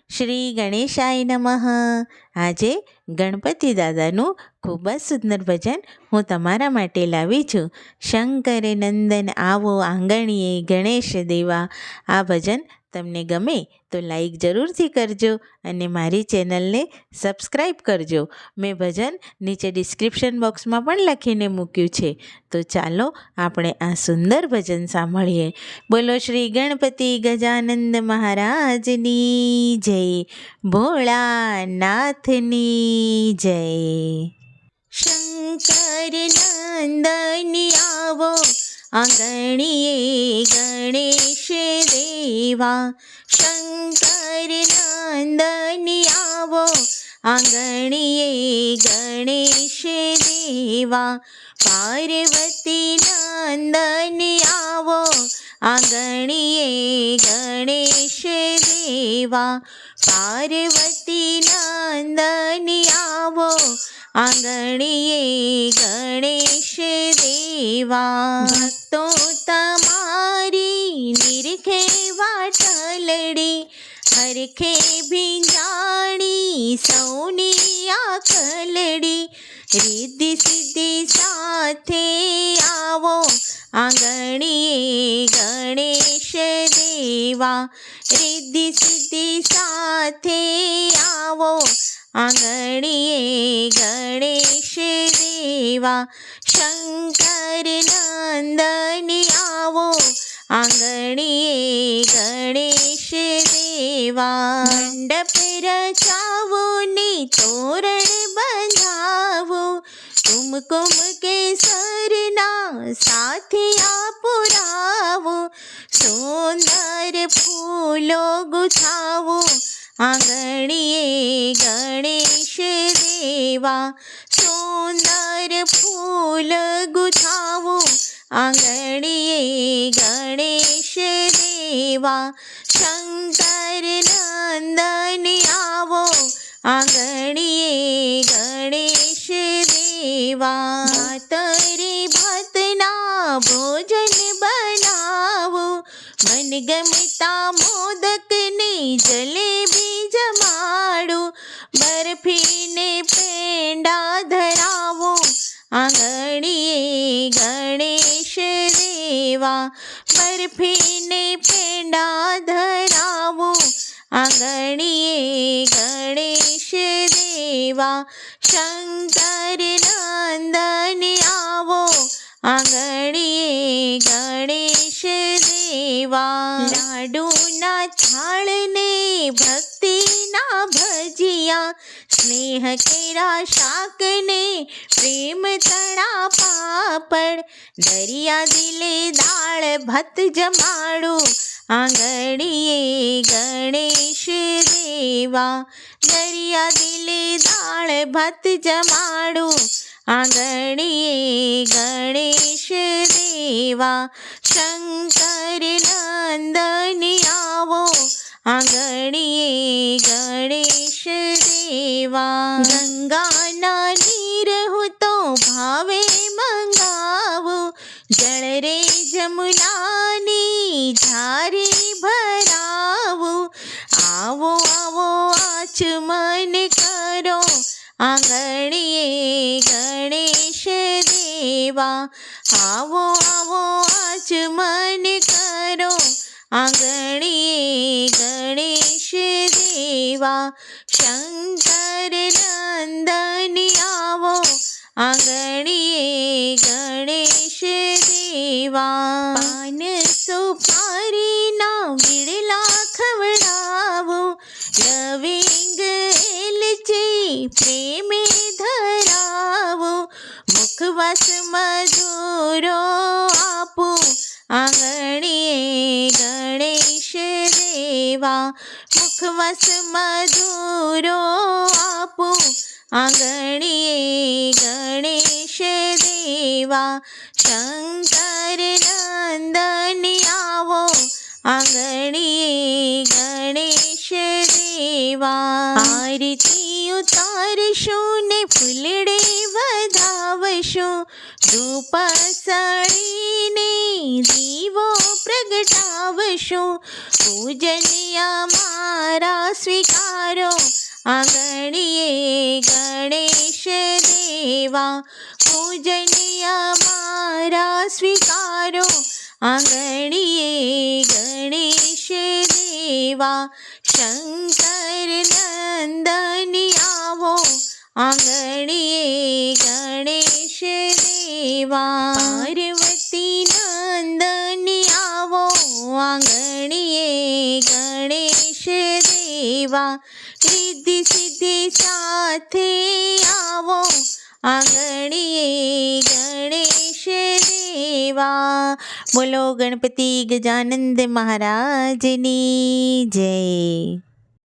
શ્રી ગણેશાય નમઃ. આજે ગણપતિ દાદાનું ખૂબ જ સુંદર ભજન હું તમારા માટે લાવી છું. શંકર નંદન આવો આંગણીએ ગણેશ દેવા. આ ભજન તમને ગમે તો લાઈક જરૂરથી કરજો અને મારી ચેનલને સબસ્ક્રાઈબ કરજો. મેં ભજન નીચે ડિસ્ક્રિપ્શન બોક્સમાં પણ લખીને મૂક્યું છે. તો ચાલો આપણે આ સુંદર ભજન સાંભળીએ. બોલો શ્રી ગણપતિ ગજાનંદ મહારાજની જય, ભોળાનાથની જય. શંકર નંદન આવો આંગણીએ ગણેશ દેવા. શંકર નંદન આવો આંગણીએ ગણેશ દેવા. પાર્વતી નંદન આવો આંગણીએ ગણેશ દેવા. પાર્વતી નંદન આવો આંગણીએ ગણેશ દેવા. ભક્તો તમારી નિરખે વાટલડી, હરખે ભીંજાણી સૌની આખલડી. રિદ્ધિ સિદ્ધિ સાથે આવો આંગણીએ ગણેશ દેવા. રિદ્ધિ સિદ્ધિ સાથે આવો આંગણીએ ગણેશ દેવા. શંકર નંદન આવો આંગણીએ ગણેશ દેવા. મંડપ રચાવો ને તોરણ બંધાવો, કુમકુમ કેસરના સાથે પુરાવો. સુંદર ફૂલો ગુથાવો આંગણીએ ગણેશ દેવા. સુંદર ફૂલ ગુથાવો આંગણીએ ગણેશ દેવા. શંકર નંદન આવો આંગણીએ ગણેશ દેવા. ભાતરે ભાતના ભોજન બનાવો, મનગમતા મોદક ને જલેબી જમાડો. બરફીને પેંડા ધરાવો આંગણીએ ગણેશ દેવા. બરફીને પેંડા ધરાવો આંગણીએ ગણેશ દેવા. શંકર નંદન આવો આંગણીએ ગણેશ દેવા. લાડુના થાળને ભક્તિના ભજીયા, સ્નેહ કેરા શાકને પ્રેમ તણા પાપડ. દરિયા દિલે દાળ ભાત જમાડો આંગણીએ ગણેશ દેવા. દરિયા દિલે દાળ ભાત જમાડો આંગણીએ ગણેશ દેવા. શંકર નંદન આવો આંગણીએ ગણેશ દેવા. ગંગાના નીર હું તો ભાવે મંગાવો, જળ રે જમુનાની ધારી ભરાવો. આવો આવો આચમન કરો આંગણીએ ગણેશ દેવા. આવો આવો આચમન કરો આંગણીએ ગણેશ દેવા. શંકર નંદન આવો આંગણીએ ગણેશ દેવા. પાન સુપારીના વીડલા ખવડાવો, લવિંગ એલચી પ્રેમે ધરાવો. મુખવાસ મધુરો આપો આંગણીએ ગણેશ દેવા. મુખવાસ મધુરો આપો આંગણીએ ગણેશ દેવા. શંકર નંદન આવો આંગણીએ ગણેશ દેવા. આરતી ઉતારશું ને ફૂલડે વધાવશું, ધૂપ સળીને દીવો પ્રગટાવશું. પૂજનીય મારા સ્વીકારો આંગણીએ ગણેશ દેવા. પૂજનીય મારા સ્વીકારો આંગણીએ ગણેશ દેવા. શંકર નંદની આવો આંગણીએ ગણેશ દેવા. પાર્વતી નંદની આવો આંગણીએ ગણેશ દેવા. રિદ્ધિ સિદ્ધિ સાથે આવો આંગણીએ ગણેશ દેવા. બોલો ગણપતિ ગજાનંદ મહારાજની જય.